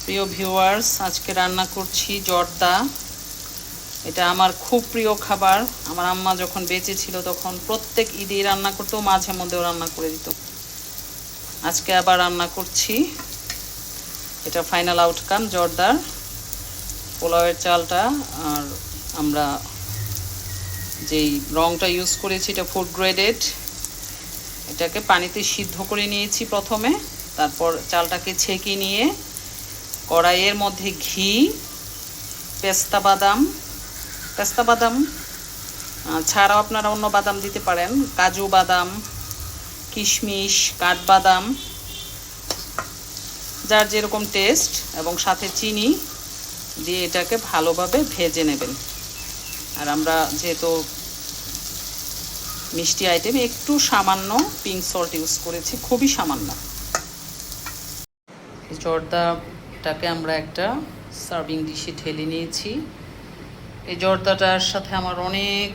প্রিয় ভিউয়ার্স, আজকে রান্না করছি জর্দা। এটা আমার খুব প্রিয় খাবার। আমার আম্মা যখন বেঁচে ছিল তখন প্রত্যেক ঈদেই রান্না করতো, মাঝে মধ্যেও রান্না করে দিত। আজকে আবার রান্না করছি। এটা ফাইনাল আউটকাম জর্দার। পোলাওয়ের চালটা আর আমরা যেই রংটা ইউজ করেছি এটা ফুড গ্রেডেড। এটাকে পানিতে সিদ্ধ করে নিয়েছি প্রথমে, তারপর চালটাকে ছেঁকে নিয়ে কড়াইয়ের মধ্যে ঘি, পেস্তা বাদাম ছাড়াও আপনারা অন্য বাদাম দিতে পারেন, কাজু বাদাম, কিশমিশ, কাঠবাদাম, যার যেরকম টেস্ট, এবং সাথে চিনি দিয়ে এটাকে ভালোভাবে ভেজে নেবেন। আর আমরা যেহেতু মিষ্টি আইটেম একটু সামান্য পিঙ্ক সল্ট ইউজ করেছি, খুবই সামান্য। জর্দাটাকে আমরা একটা সার্ভিং ডিশে ঢেলে নিয়েছি। এই জর্দাটার সাথে আমার অনেক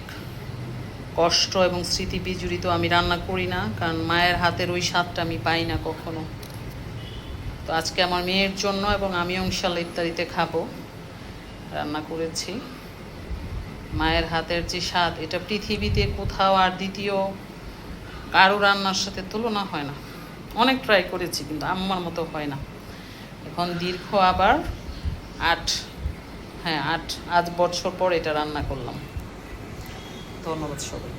কষ্ট এবং স্মৃতি বিজড়িত। আমি রান্না করি না, কারণ মায়ের হাতের ওই স্বাদটা আমি পাই না কখনো। তো আজকে আমার মেয়ের জন্য এবং আমিও ইনশাল্লাহ ইফতারিতে খাবো রান্না করেছি। মায়ের হাতের যে স্বাদ, এটা পৃথিবীতে কোথাও আর দ্বিতীয় কারো রান্নার সাথে তুলনা হয় না। অনেক ট্রাই করেছি কিন্তু আম্মার মতো হয় না। এখন দীর্ঘ আবার 8 বছর পর এটা রান্না করলাম। ধন্যবাদ সবাই।